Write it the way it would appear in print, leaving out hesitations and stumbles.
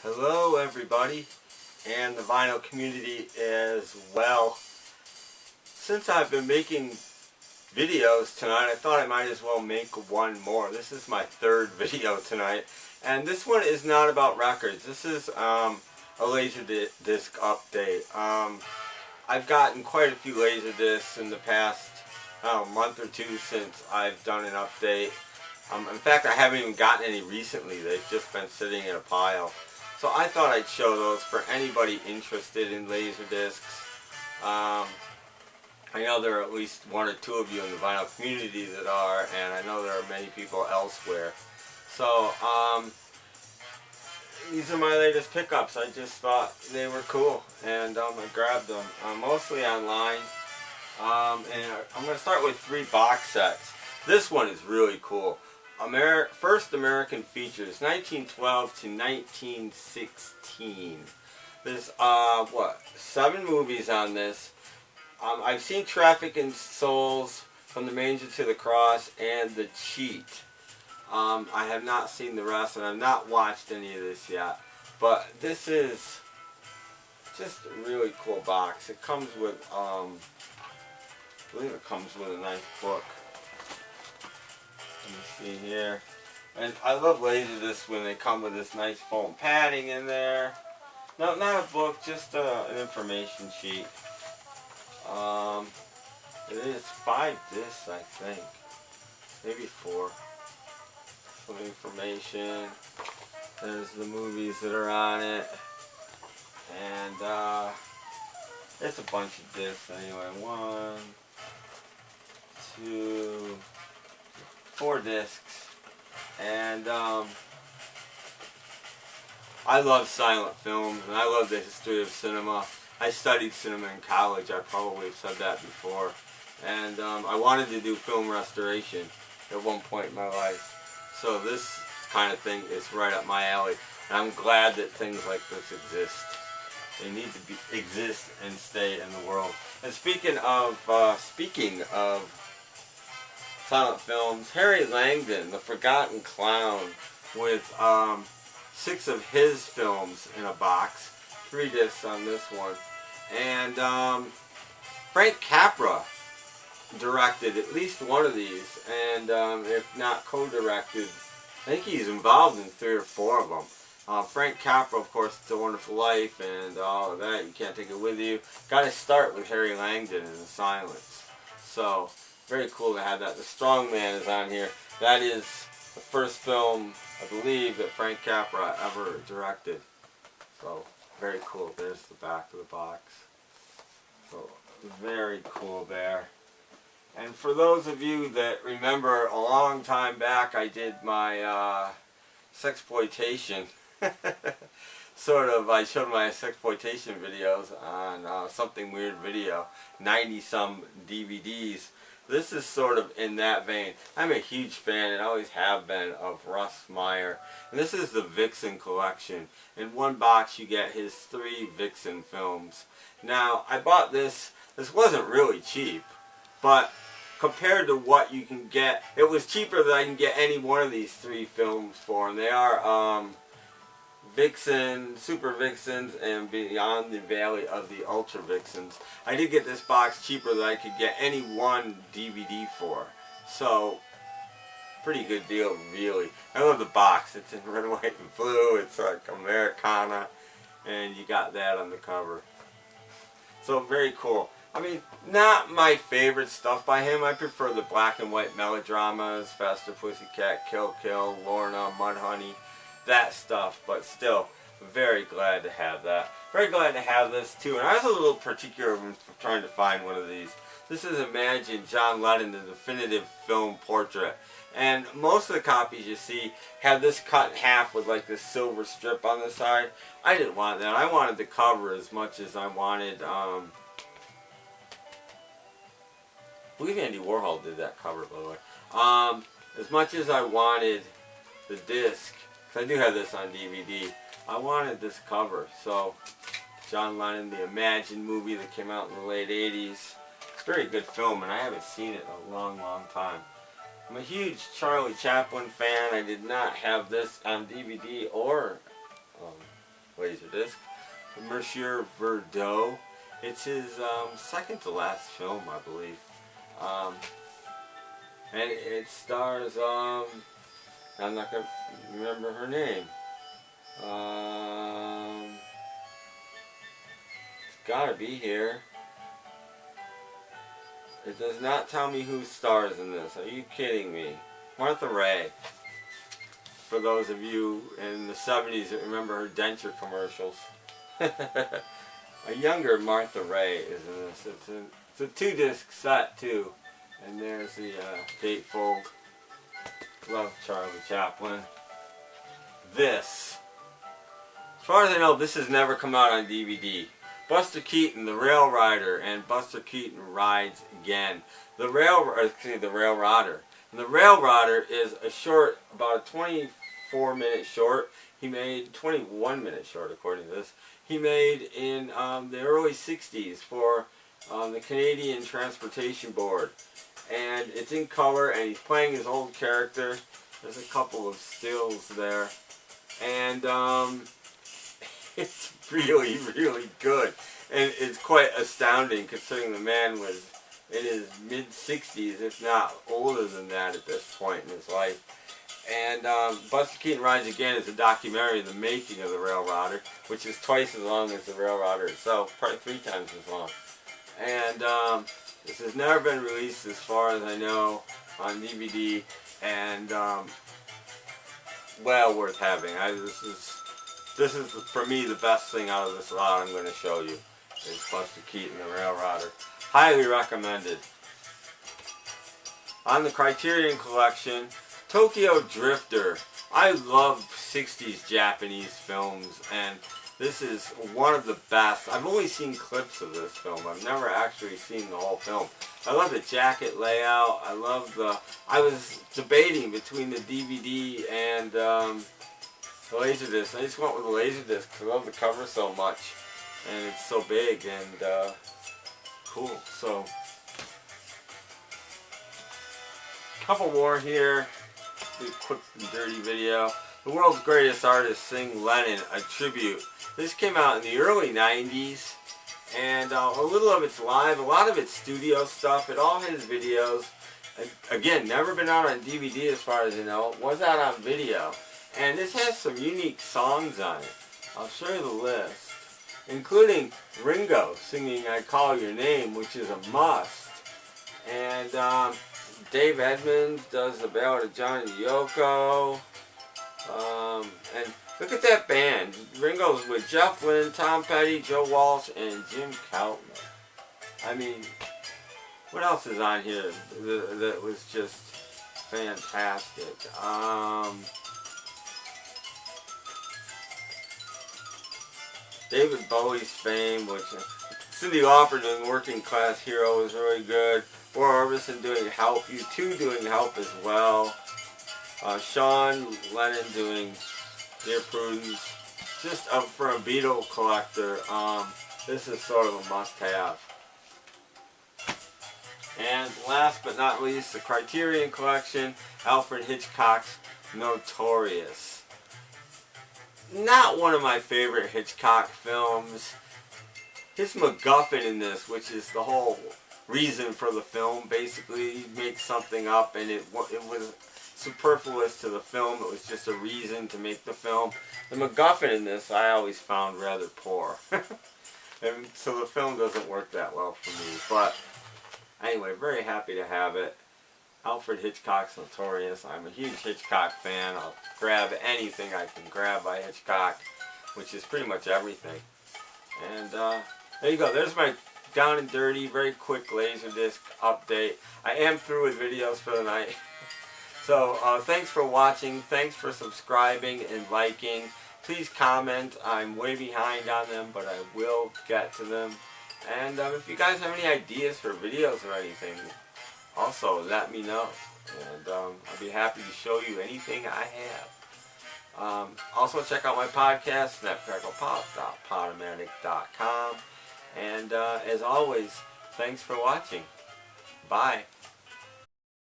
Hello everybody, and the vinyl community as well. Since I've been making videos tonight, I thought I might as well make one more. This is my third video tonight, and this one is not about records. This is a Laserdisc update. I've gotten quite a few Laserdiscs in the past month or two since I've done an update. In fact, I haven't even gotten any recently. They've just been sitting in a pile. So I thought I'd show those for anybody interested in Laserdiscs. I know there are at least one or two of you in the vinyl community that are, and I know there are many people elsewhere. So these are my latest pickups. I just thought they were cool, and I grabbed them mostly online. And I'm going to start with 3 box sets. This one is really cool. First American Features, 1912 to 1916. There's, 7 movies on this. I've seen Traffic in Souls, From the Manger to the Cross, and The Cheat. I have not seen the rest, and I've not watched any of this yet. But this is just a really cool box. It comes with, I believe it comes with a nice book. Let me see here. And I love Laserdiscs when they come with this nice foam padding in there. No, not a book, just an information sheet. It is 5 discs, I think. Maybe 4. Some information. There's the movies that are on it. And it's a bunch of discs anyway. 1, 2, 4 discs, and I love silent films, and I love the history of cinema. I studied cinema in college. I probably have said that before, and I wanted to do film restoration at one point in my life. So this kind of thing is right up my alley, and I'm glad that things like this exist. They need to exist and stay in the world. And speaking of silent films, Harry Langdon, The Forgotten Clown, with 6 of his films in a box, 3 discs on this one, and Frank Capra directed at least one of these, and if not co-directed, I think he's involved in 3 or 4 of them. Frank Capra, of course, It's a Wonderful Life, and all of that, You Can't Take It With You. Got to start with Harry Langdon in The Silence. So very cool to have that. The Strongman is on here. That is the first film, I believe, that Frank Capra ever directed. So, very cool. There's the back of the box. So, very cool there. And for those of you that remember, a long time back, I did my sexploitation. I showed my sexploitation videos on Something Weird Video, 90-some DVDs. This is sort of in that vein. I'm a huge fan, and always have been, of Russ Meyer. And this is the Vixen Collection. In one box you get his 3 Vixen films. Now, I bought this. This wasn't really cheap, but compared to what you can get, it was cheaper than I can get any one of these 3 films for. And they are Vixen, Super Vixens, and Beyond the Valley of the Ultra Vixens. I did get this box cheaper than I could get any one DVD for. So, pretty good deal, really. I love the box. It's in red, white, and blue. It's like Americana, and you got that on the cover. So, very cool. I mean, not my favorite stuff by him. I prefer the black and white melodramas, Faster Pussycat, Kill Kill, Lorna, Mudhoney, that stuff, but still, very glad to have that. Very glad to have this too, and I was a little particular when trying to find one of these. This is Imagine John Lennon, the definitive film portrait, and most of the copies you see have this cut in half with like this silver strip on the side. I didn't want that. I wanted the cover as much as I wanted, I believe Andy Warhol did that cover, by the way. As much as I wanted the disc, I do have this on DVD. I wanted this cover. So, John Lennon, the Imagine movie that came out in the late 80s. It's a very good film, and I haven't seen it in a long, long time. I'm a huge Charlie Chaplin fan. I did not have this on DVD or Laserdisc. Monsieur Verdot. It's his second to last film, I believe. And it stars, I'm not going to remember her name. It's got to be here. It does not tell me who stars in this. Are you kidding me? Martha Raye. For those of you in the 70s that remember her denture commercials. A younger Martha Raye is in this. It's a 2-disc set too. And there's the gatefold. Love Charlie Chaplin. This. As far as I know, this has never come out on DVD. Buster Keaton, the Rail Rider, and Buster Keaton Rides Again. The Railrodder. And the Railrodder is a short, about a 24-minute short. He made 21-minute short, according to this. He made in the early 60s for the Canadian Transportation Board. And it's in color, and he's playing his old character. There's a couple of stills there. And it's really, really good. And it's quite astounding considering the man was in his mid-60s, if not older than that at this point in his life. And Buster Keaton Rides Again is a documentary of the making of the Railrodder, which is twice as long as the Railrodder itself, probably 3 times as long. And this has never been released, as far as I know, on DVD, and well worth having. This is for me the best thing out of this lot I'm going to show you. Is Buster Keaton, the Railrodder. Highly recommended. On the Criterion Collection, Tokyo Drifter. I love 60s Japanese films, and this is one of the best. I've only seen clips of this film. I've never actually seen the whole film. I love the jacket layout. I was debating between the DVD and the Laserdisc. I just went with the Laserdisc because I love the cover so much. And it's so big and cool. So, couple more here. Do a quick and dirty video. The World's Greatest Artists Sing Lennon, a tribute. This came out in the early 90s. And a little of it's live, a lot of it's studio stuff. It all his videos. Again, never been out on DVD as far as you know. Was out on video. And this has some unique songs on it. I'll show you the list. Including Ringo singing I Call Your Name, which is a must. And Dave Edmunds does the Ballad of John and Yoko. And look at that band. Ringo's with Jeff Lynne, Tom Petty, Joe Walsh, and Jim Keltner. I mean, what else is on here that was just fantastic? David Bowie's Fame, which Cyndi Lauper doing Working Class Hero is really good. Roy Orbison doing Help, U2 doing Help as well. Sean Lennon doing Dear Prudence. Just for a Beatle collector, this is sort of a must-have. And last but not least, the Criterion Collection, Alfred Hitchcock's Notorious. Not one of my favorite Hitchcock films. His MacGuffin in this, which is the whole reason for the film, basically, he makes something up and it was superfluous to the film. It was just a reason to make the film. The MacGuffin in this I always found rather poor. And so the film doesn't work that well for me. But anyway, very happy to have it. Alfred Hitchcock's Notorious. I'm a huge Hitchcock fan. I'll grab anything I can grab by Hitchcock, which is pretty much everything. And there you go. There's my down and dirty, very quick Laserdisc update. I am through with videos for the night. So thanks for watching. Thanks for subscribing and liking. Please comment. I'm way behind on them, but I will get to them. And if you guys have any ideas for videos or anything, also let me know. And I'll be happy to show you anything I have. Also check out my podcast, snapcracklepop.podomatic.com. And as always, thanks for watching. Bye.